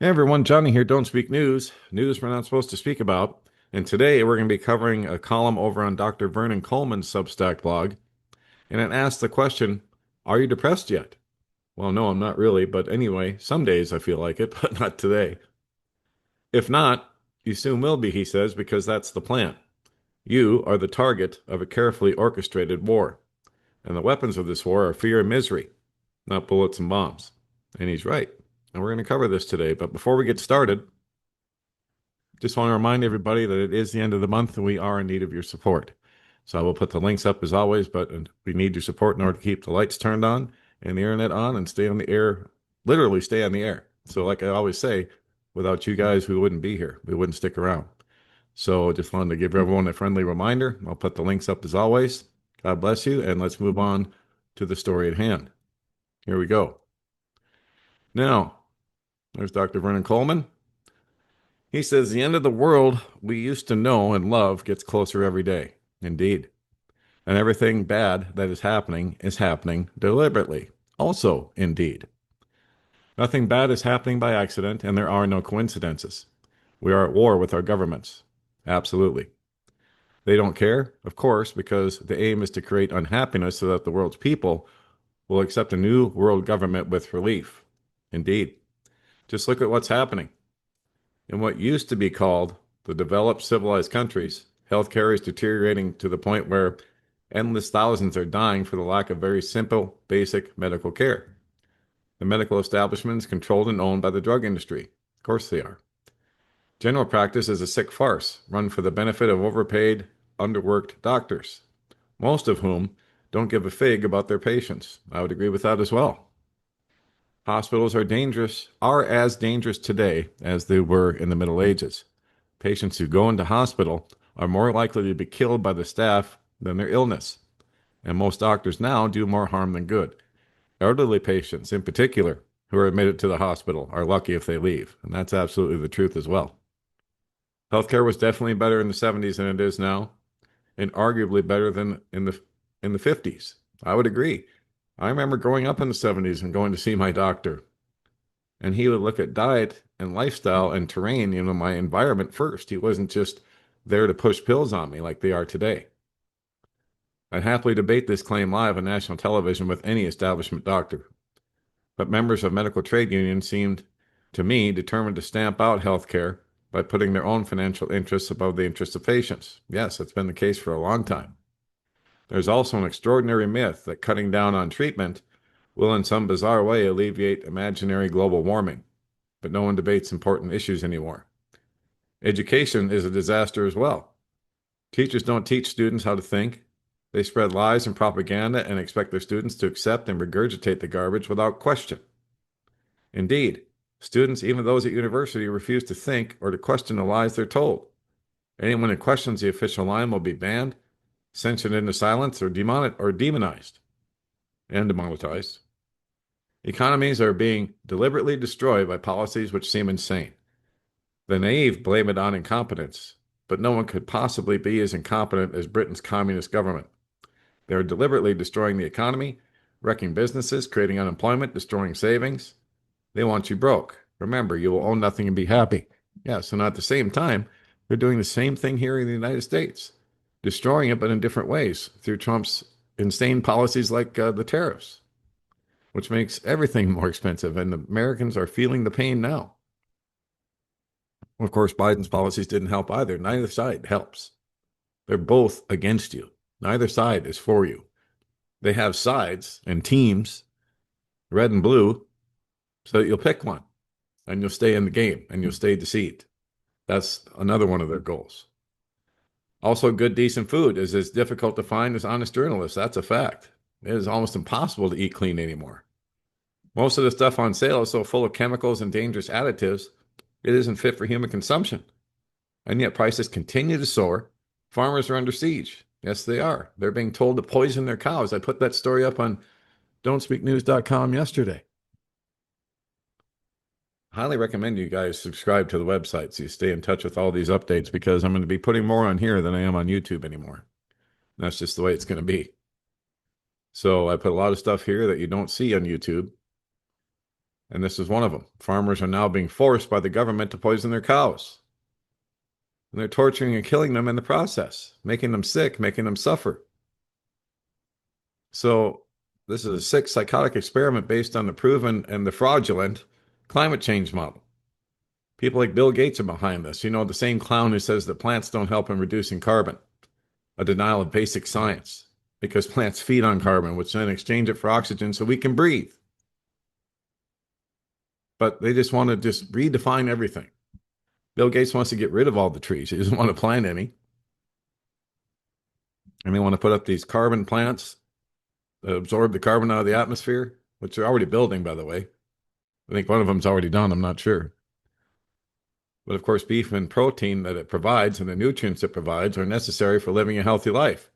Hey everyone, Johnny here. Don't speak news. News we're not supposed to speak about. And today we're going to be covering a column over on Dr. Vernon Coleman's Substack blog. And it asks the question, are you depressed yet? Well, no, I'm not really. But anyway, some days I feel like it, but not today. If not, you soon will be, he says, because that's the plan. You are the target of a carefully orchestrated war. And the weapons of this war are fear and misery, not bullets and bombs. And he's right. And we're going to cover this today. But before we get started, just want to remind everybody that it is the end of the month and we are in need of your support. So I will put the links up as always, but we need your support in order to keep the lights turned on and the internet on and stay on the air, literally stay on the air. So, like I always say, without you guys, we wouldn't be here. We wouldn't stick around. So, just wanted to give everyone a friendly reminder. I'll put the links up as always. God bless you, and let's move on to the story at hand. Here we go. Now, there's Dr. Vernon Coleman. He says, the end of the world we used to know and love gets closer every day. Indeed. And everything bad that is happening deliberately. Also, indeed. Nothing bad is happening by accident, and there are no coincidences. We are at war with our governments. Absolutely. They don't care, of course, because the aim is to create unhappiness so that the world's people will accept a new world government with relief. Indeed. Just look at what's happening. In what used to be called the developed civilized countries, healthcare is deteriorating to the point where endless thousands are dying for the lack of very simple, basic medical care. The medical establishment is controlled and owned by the drug industry. Of course they are. General practice is a sick farce run for the benefit of overpaid, underworked doctors, most of whom don't give a fig about their patients. I would agree with that as well. Hospitals are as dangerous today as they were in the Middle Ages. Patients who go into hospital are more likely to be killed by the staff than their illness. And most doctors now do more harm than good. Elderly patients, in particular, who are admitted to the hospital are lucky if they leave. And that's absolutely the truth as well. Healthcare was definitely better in the 70s than it is now, and arguably better than in the 50s. I would agree. I remember growing up in the 70s and going to see my doctor, and he would look at diet and lifestyle and terrain, my environment first. He wasn't just there to push pills on me like they are today. I'd happily debate this claim live on national television with any establishment doctor. But members of medical trade unions seemed, to me, determined to stamp out healthcare by putting their own financial interests above the interests of patients. Yes, that's been the case for a long time. There's also an extraordinary myth that cutting down on treatment will in some bizarre way alleviate imaginary global warming, but no one debates important issues anymore. Education is a disaster as well. Teachers don't teach students how to think. They spread lies and propaganda and expect their students to accept and regurgitate the garbage without question. Indeed, students, even those at university, refuse to think or to question the lies they're told. Anyone who questions the official line will be banned, censured into silence, or demonized and demonetized. Economies are being deliberately destroyed by policies which seem insane. The naive blame it on incompetence, but no one could possibly be as incompetent as Britain's communist government. They are deliberately destroying the economy, wrecking businesses, creating unemployment, destroying savings. They want you broke. Remember, you will own nothing and be happy. Yes, and at the same time, they're doing the same thing here in the United States, destroying it, but in different ways through Trump's insane policies like the tariffs, which makes everything more expensive, and the Americans are feeling the pain now. Of course, Biden's policies didn't help either. Neither side helps. They're both against you. Neither side is for you. They have sides and teams, red and blue, so that you'll pick one and you'll stay in the game and you'll stay deceived. That's another one of their goals. Also, good, decent food is as difficult to find as honest journalists. That's a fact. It is almost impossible to eat clean anymore. Most of the stuff on sale is so full of chemicals and dangerous additives, it isn't fit for human consumption. And yet prices continue to soar. Farmers are under siege. Yes, they are. They're being told to poison their cows. I put that story up on don'tspeaknews.com yesterday. Highly recommend you guys subscribe to the website so you stay in touch with all these updates, because I'm going to be putting more on here than I am on YouTube anymore. That's just the way it's going to be. So I put a lot of stuff here that you don't see on YouTube. And this is one of them. Farmers are now being forced by the government to poison their cows. And they're torturing and killing them in the process, making them sick, making them suffer. So this is a sick, psychotic experiment based on the proven and the fraudulent climate change model. People like Bill Gates are behind this. You know, the same clown who says that plants don't help in reducing carbon, a denial of basic science, because plants feed on carbon, which then exchange it for oxygen so we can breathe. But they just want to just redefine everything. Bill Gates wants to get rid of all the trees. He doesn't want to plant any. And they want to put up these carbon plants that absorb the carbon out of the atmosphere, which they're already building, by the way. I think one of them's already done. I'm not sure. But of course, beef and protein that it provides and the nutrients it provides are necessary for living a healthy life.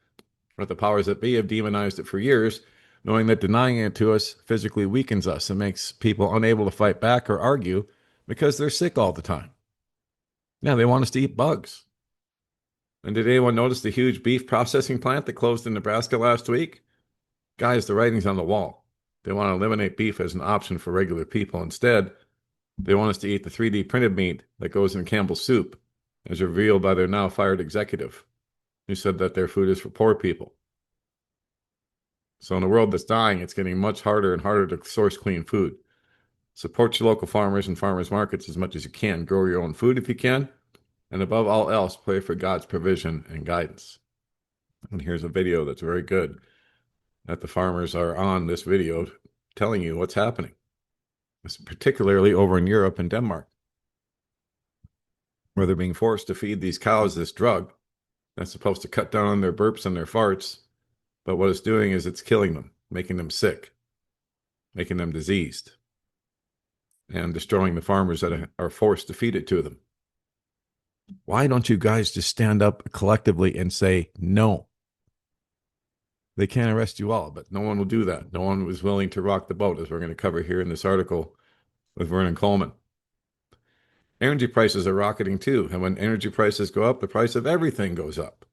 But the powers that be have demonized it for years, knowing that denying it to us physically weakens us and makes people unable to fight back or argue because they're sick all the time. Yeah, they want us to eat bugs. And did anyone notice the huge beef processing plant that closed in Nebraska last week? Guys, the writing's on the wall. They want to eliminate beef as an option for regular people. Instead, they want us to eat the 3D printed meat that goes in Campbell's soup, as revealed by their now fired executive, who said that their food is for poor people. So in a world that's dying, it's getting much harder and harder to source clean food. Support your local farmers and farmers markets as much as you can. Grow your own food if you can. And above all else, pray for God's provision and guidance. And here's a video that's very good that the farmers are on this video telling you what's happening, particularly over in Europe and Denmark, where they're being forced to feed these cows this drug that's supposed to cut down on their burps and their farts. But what it's doing is it's killing them, making them sick, making them diseased, and destroying the farmers that are forced to feed it to them. Why don't you guys just stand up collectively and say no? They can't arrest you all, but no one will do that. No one was willing to rock the boat, as we're going to cover here in this article with Vernon Coleman. Energy prices are rocketing too, and when energy prices go up, the price of everything goes up.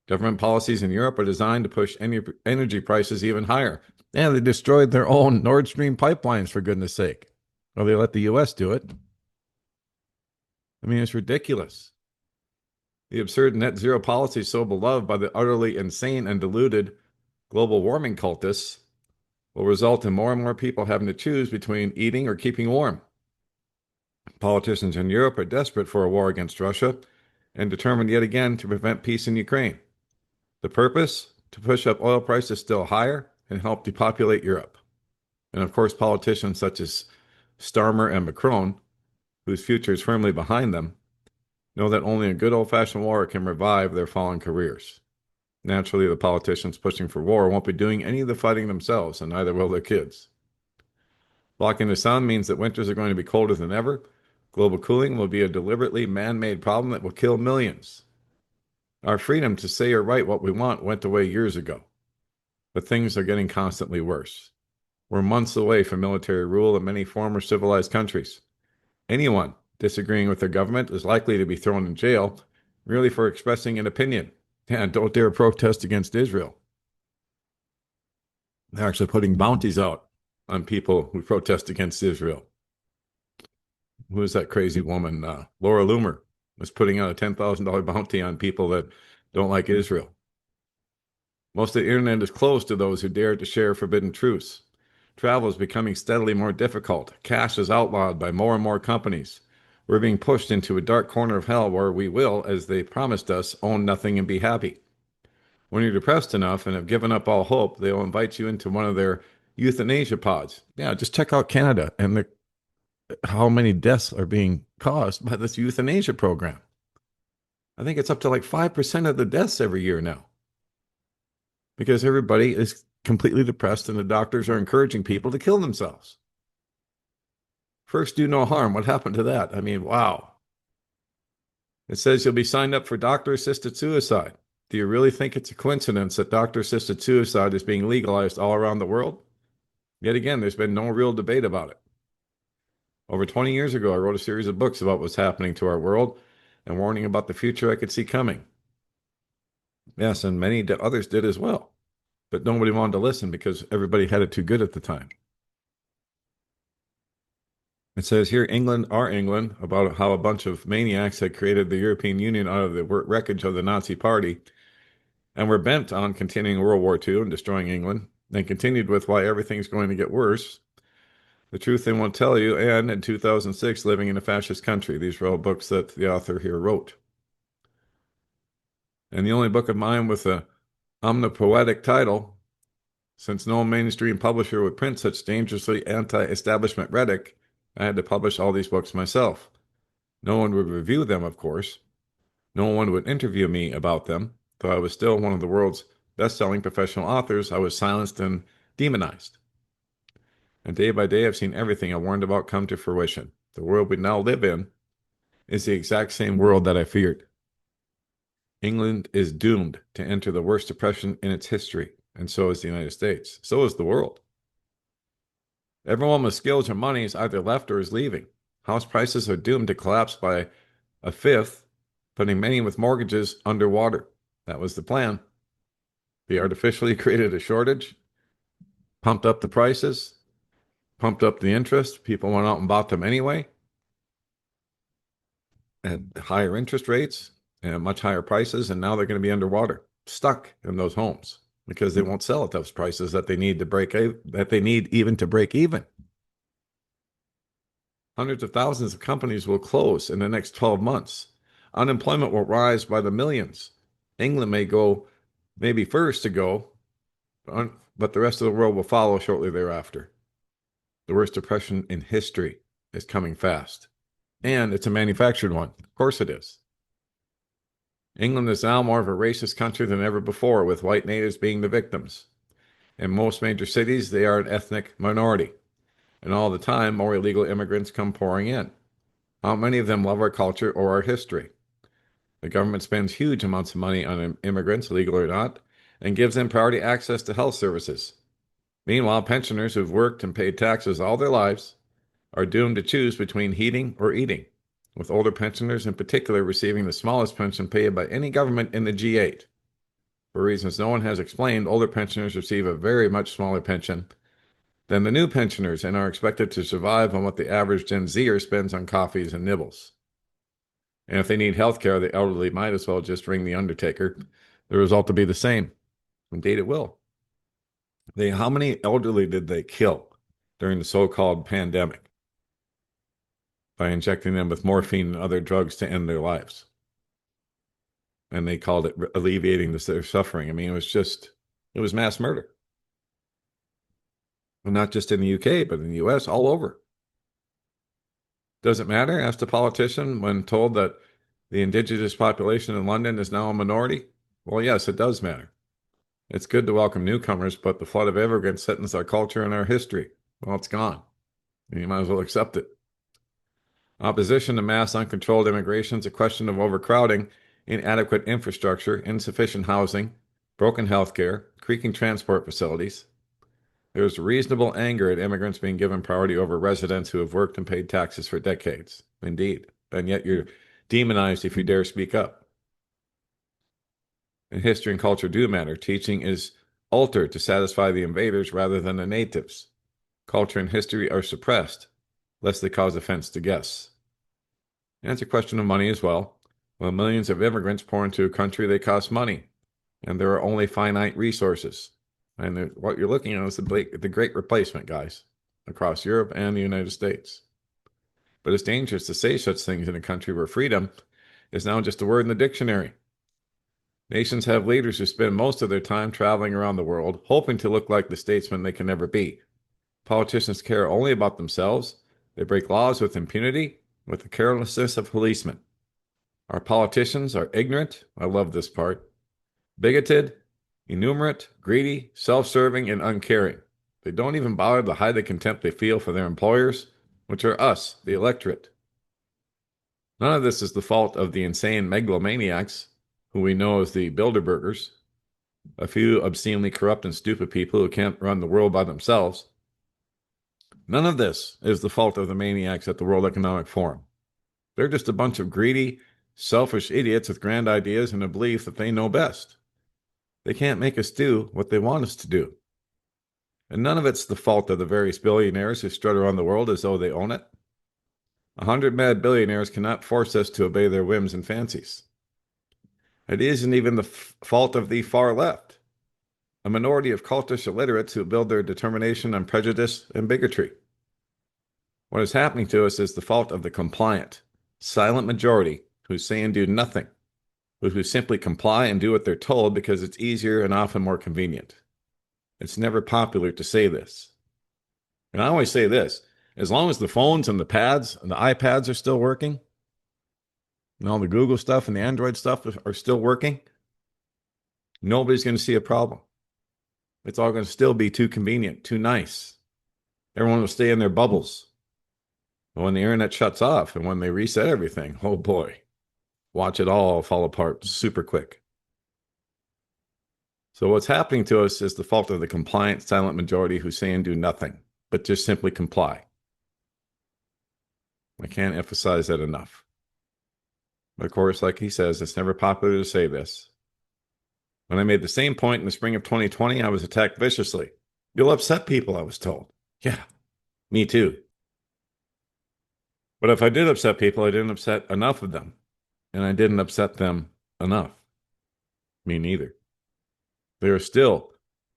Government policies in Europe are designed to push energy prices even higher. And they destroyed their own Nord Stream pipelines, for goodness sake. Or they let the U.S. do it. I mean, it's ridiculous. The absurd net zero policy so beloved by the utterly insane and deluded global warming cultists will result in more and more people having to choose between eating or keeping warm. Politicians in Europe are desperate for a war against Russia and determined yet again to prevent peace in Ukraine. The purpose? To push up oil prices still higher and help depopulate Europe. And of course, politicians such as Starmer and Macron, whose future is firmly behind them, know that only a good old-fashioned war can revive their fallen careers. Naturally, the politicians pushing for war won't be doing any of the fighting themselves, and neither will their kids. Blocking the sun means that winters are going to be colder than ever. Global cooling will be a deliberately man-made problem that will kill millions. Our freedom to say or write what we want went away years ago, but things are getting constantly worse. We're months away from military rule in many former civilized countries. Anyone disagreeing with their government is likely to be thrown in jail merely for expressing an opinion. And don't dare protest against Israel. They're actually putting bounties out on people who protest against Israel. Who is that crazy woman? Laura Loomer was putting out a $10,000 bounty on people that don't like Israel. Most of the internet is closed to those who dare to share forbidden truths. Travel is becoming steadily more difficult. Cash is outlawed by more and more companies. We're being pushed into a dark corner of hell where we will, as they promised us, own nothing and be happy. When you're depressed enough and have given up all hope, they'll invite you into one of their euthanasia pods. Yeah, just check out Canada and how many deaths are being caused by this euthanasia program. I think it's up to like 5% of the deaths every year now. Because everybody is completely depressed and the doctors are encouraging people to kill themselves. First, do no harm. What happened to that? I mean, wow. It says you'll be signed up for doctor-assisted suicide. Do you really think it's a coincidence that doctor-assisted suicide is being legalized all around the world? Yet again, there's been no real debate about it. Over 20 years ago, I wrote a series of books about what's happening to our world and warning about the future I could see coming. Yes, and many others did as well. But nobody wanted to listen because everybody had it too good at the time. It says here, England, our England, about how a bunch of maniacs had created the European Union out of the wreckage of the Nazi Party and were bent on continuing World War II and destroying England, and continued with why everything's going to get worse. The truth they won't tell you, and in 2006, living in a fascist country. These are all books that the author here wrote. And the only book of mine with a omnipoetic title, since no mainstream publisher would print such dangerously anti-establishment rhetoric, I had to publish all these books myself. No one would review them, of course. No one would interview me about them. Though I was still one of the world's best-selling professional authors, I was silenced and demonized. And day by day, I've seen everything I warned about come to fruition. The world we now live in is the exact same world that I feared. England is doomed to enter the worst depression in its history, and so is the United States. So is the world. Everyone with skills or money is either left or is leaving. House prices are doomed to collapse by a fifth, putting many with mortgages underwater. That was the plan. They artificially created a shortage, pumped up the prices, pumped up the interest. People went out and bought them anyway at higher interest rates and much higher prices, and now they're going to be underwater, stuck in those homes because they won't sell at those prices that they need even to break even. Hundreds of thousands of companies will close in the next 12 months. Unemployment will rise by the millions. England may go maybe first to go, but the rest of the world will follow shortly thereafter. The worst depression in history is coming fast. And it's a manufactured one. Of course it is. England is now more of a racist country than ever before, with white natives being the victims. In most major cities, they are an ethnic minority. And all the time, more illegal immigrants come pouring in. How many of them love our culture or our history? The government spends huge amounts of money on immigrants, legal or not, and gives them priority access to health services. Meanwhile, pensioners who've worked and paid taxes all their lives are doomed to choose between heating or eating, with older pensioners in particular receiving the smallest pension paid by any government in the G8. For reasons no one has explained, older pensioners receive a very much smaller pension than the new pensioners and are expected to survive on what the average Gen Zer spends on coffees and nibbles. And if they need health care, the elderly might as well just ring the undertaker. The result will be the same. Indeed, it will. How many elderly did they kill during the so-called pandemic by injecting them with morphine and other drugs to end their lives? And they called it alleviating their suffering. I mean, it was mass murder. And not just in the UK, but in the US, all over. Does it matter? Asked a politician when told that the indigenous population in London is now a minority. Well, yes, it does matter. It's good to welcome newcomers, but the flood of immigrants threatens our culture and our history. Well, it's gone. You might as well accept it. Opposition to mass uncontrolled immigration is a question of overcrowding, inadequate infrastructure, insufficient housing, broken healthcare, creaking transport facilities. There's reasonable anger at immigrants being given priority over residents who have worked and paid taxes for decades. Indeed. And yet you're demonized if you dare speak up. And history and culture do matter. Teaching is altered to satisfy the invaders rather than the natives. Culture and history are suppressed, lest they cause offense to guests. And it's a question of money as well. When millions of immigrants pour into a country, they cost money, and there are only finite resources. And what you're looking at is the great replacement, guys, across Europe and the United States. But it's dangerous to say such things in a country where freedom is now just a word in the dictionary. Nations have leaders who spend most of their time traveling around the world, hoping to look like the statesmen they can never be. Politicians care only about themselves. They break laws with impunity, with the carelessness of policemen. Our politicians are ignorant. I love this part. Bigoted, innumerate, greedy, self-serving, and uncaring. They don't even bother to hide the contempt they feel for their employers, which are us, the electorate. None of this is the fault of the insane megalomaniacs, who we know as the Bilderbergers, a few obscenely corrupt and stupid people who can't run the world by themselves. None of this is the fault of the maniacs at the World Economic Forum. They're just a bunch of greedy, selfish idiots with grand ideas and a belief that they know best. They can't make us do what they want us to do. And none of it's the fault of the various billionaires who strut around the world as though they own it. 100 mad billionaires cannot force us to obey their whims and fancies. It isn't even the fault of the far left, a minority of cultish illiterates who build their determination on prejudice and bigotry. What is happening to us is the fault of the compliant, silent majority who say and do nothing, who simply comply and do what they're told because it's easier and often more convenient. It's never popular to say this. And I always say this, as long as the phones and the pads and the iPads are still working, and all the Google stuff and the Android stuff are still working, nobody's going to see a problem. It's all going to still be too convenient, too nice. Everyone will stay in their bubbles. But when the internet shuts off and when they reset everything, oh boy, watch it all fall apart super quick. So what's happening to us is the fault of the compliant, silent majority who say and do nothing, but just simply comply. I can't emphasize that enough. But of course, like he says, it's never popular to say this. When I made the same point in the spring of 2020, I was attacked viciously. You'll upset people, I was told. Yeah, me too. But if I did upset people, I didn't upset enough of them. And I didn't upset them enough. Me neither. There are still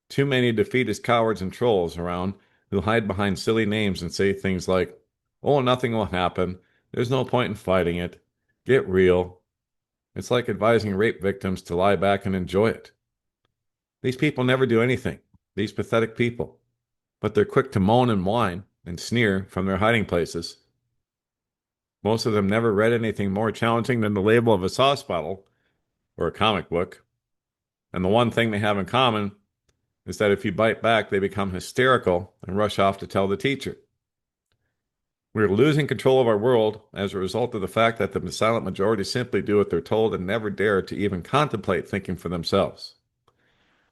too many defeatist cowards and trolls around who hide behind silly names and say things like, oh, nothing will happen. There's no point in fighting it. Get real. It's like advising rape victims to lie back and enjoy it. These people never do anything, these pathetic people, but they're quick to moan and whine and sneer from their hiding places. Most of them never read anything more challenging than the label of a sauce bottle or a comic book. And the one thing they have in common is that if you bite back, they become hysterical and rush off to tell the teacher. We're losing control of our world as a result of the fact that the silent majority simply do what they're told and never dare to even contemplate thinking for themselves.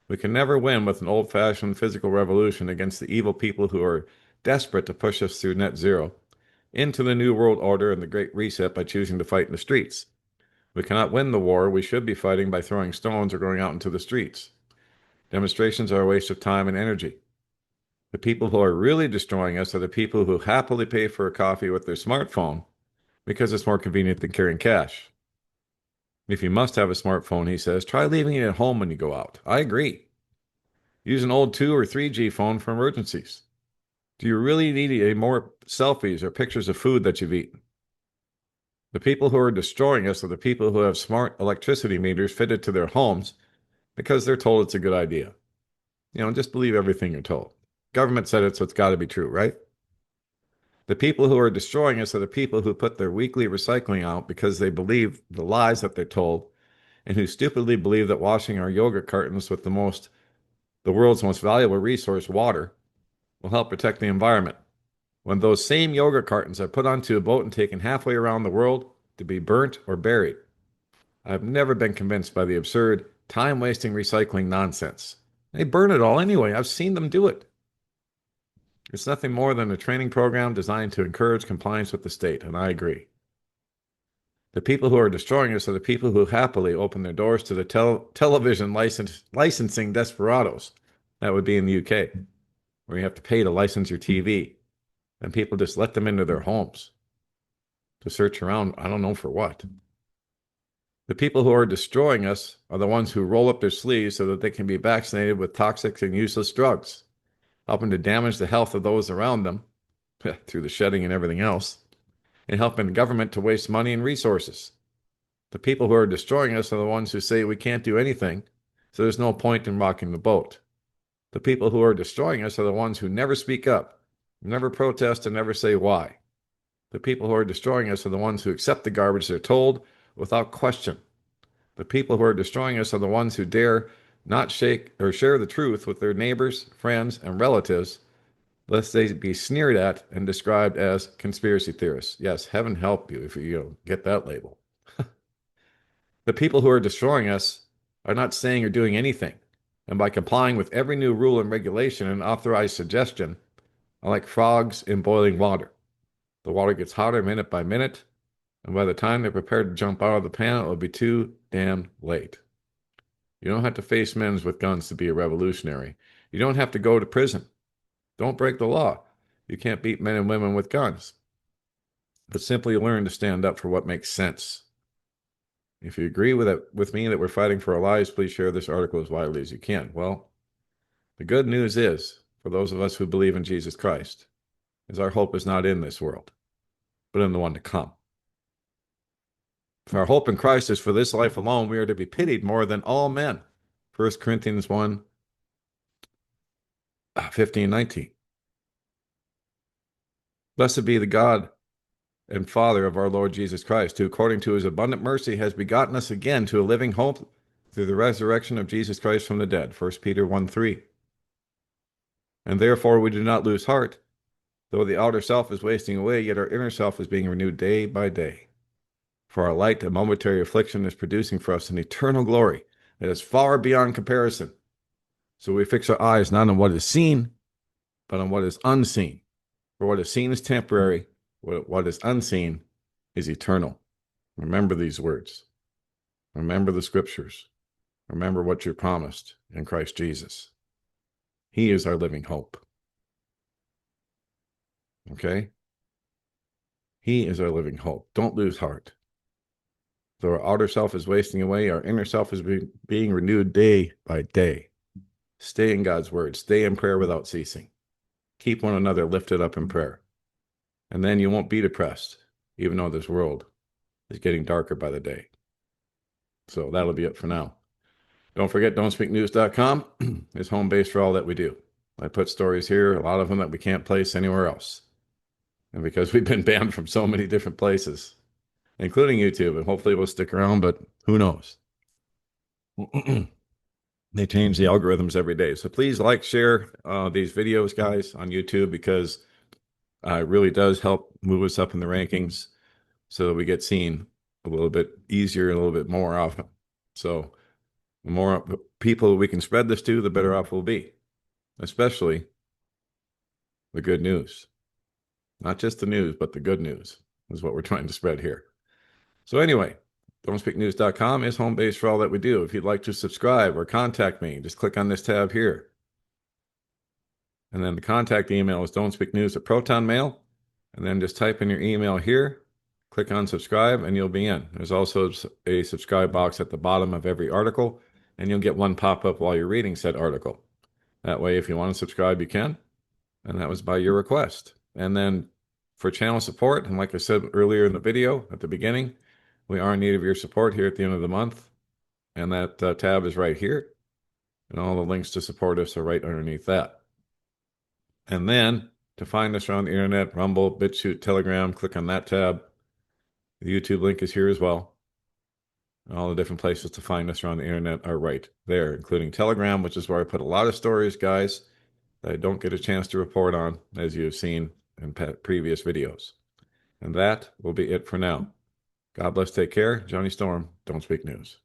We can never win with an old-fashioned physical revolution against the evil people who are desperate to push us through net zero into the New World Order and the Great Reset by choosing to fight in the streets. We cannot win the war we should be fighting by throwing stones or going out into the streets. Demonstrations are a waste of time and energy. The people who are really destroying us are the people who happily pay for a coffee with their smartphone because it's more convenient than carrying cash. If you must have a smartphone, he says, try leaving it at home when you go out. I agree. Use an old 2 or 3G phone for emergencies. Do you really need any more selfies or pictures of food that you've eaten? The people who are destroying us are the people who have smart electricity meters fitted to their homes because they're told it's a good idea. Just believe everything you're told. Government said it, so it's got to be true, right? The people who are destroying us are the people who put their weekly recycling out because they believe the lies that they're told and who stupidly believe that washing our yogurt cartons with the world's most valuable resource, water, will help protect the environment. When those same yogurt cartons are put onto a boat and taken halfway around the world to be burnt or buried. I've never been convinced by the absurd, time-wasting recycling nonsense. They burn it all anyway. I've seen them do it. It's nothing more than a training program designed to encourage compliance with the state, and I agree. The people who are destroying us are the people who happily open their doors to the television licensing desperados. That would be in the UK, where you have to pay to license your TV, and people just let them into their homes to search around, I don't know for what. The people who are destroying us are the ones who roll up their sleeves so that they can be vaccinated with toxic and useless drugs, helping to damage the health of those around them through the shedding and everything else, and helping the government to waste money and resources. The people who are destroying us are the ones who say we can't do anything, so there's no point in rocking the boat. The people who are destroying us are the ones who never speak up, never protest, and never say why. The people who are destroying us are the ones who accept the garbage they're told without question. The people who are destroying us are the ones who dare not shake or share the truth with their neighbors, friends, and relatives, lest they be sneered at and described as conspiracy theorists. Yes, heaven help you if you get that label. The people who are destroying us are not saying or doing anything, and by complying with every new rule and regulation and authorized suggestion, are like frogs in boiling water. The water gets hotter minute by minute, and by the time they're prepared to jump out of the pan, it will be too damn late. You don't have to face men with guns to be a revolutionary. You don't have to go to prison. Don't break the law. You can't beat men and women with guns. but simply learn to stand up for what makes sense. If you agree with me that we're fighting for our lives, please share this article as widely as you can. Well, the good news is, for those of us who believe in Jesus Christ, is our hope is not in this world, but in the one to come. If our hope in Christ is for this life alone, we are to be pitied more than all men. 1 Corinthians 1, 15, 19. Blessed be the God and Father of our Lord Jesus Christ, who according to his abundant mercy has begotten us again to a living hope through the resurrection of Jesus Christ from the dead. 1 Peter 1, 3. And therefore we do not lose heart. Though the outer self is wasting away, yet our inner self is being renewed day by day. For our light and momentary affliction is producing for us an eternal glory that is far beyond comparison. So we fix our eyes not on what is seen, but on what is unseen. For what is seen is temporary, what is unseen is eternal. Remember these words. Remember the scriptures. Remember what you're promised in Christ Jesus. He is our living hope. Okay? He is our living hope. Don't lose heart. Though our outer self is wasting away, our inner self is being renewed day by day. Stay in God's word. Stay in prayer without ceasing. Keep one another lifted up in prayer. And then you won't be depressed, even though this world is getting darker by the day. So that'll be it for now. Don't forget, don'tspeaknews.com is home base for all that we do. I put stories here, a lot of them that we can't place anywhere else. And because we've been banned from so many different places, including YouTube, and hopefully we'll stick around, but who knows? They change the algorithms every day. So please like, share these videos, guys, on YouTube, because it really does help move us up in the rankings so that we get seen a little bit easier, a little bit more often. So the more people we can spread this to, the better off we'll be, especially the good news. Not just the news, but the good news is what we're trying to spread here. So anyway, don'tspeaknews.com is home base for all that we do. If you'd like to subscribe or contact me, just click on this tab here. And then the contact email is don'tspeaknews@protonmail. And then just type in your email here, click on subscribe, and you'll be in. There's also a subscribe box at the bottom of every article, and you'll get one pop-up while you're reading said article. That way, if you want to subscribe, you can. And that was by your request. And then for channel support, and like I said earlier in the video at the beginning, we are in need of your support here at the end of the month. And that tab is right here. And all the links to support us are right underneath that. And then to find us around the internet, Rumble, BitChute, Telegram, click on that tab. The YouTube link is here as well. And all the different places to find us around the internet are right there, including Telegram, which is where I put a lot of stories, guys, that I don't get a chance to report on, as you have seen in previous videos. And that will be it for now. God bless, take care. Johnny Storm, Don't Speak News.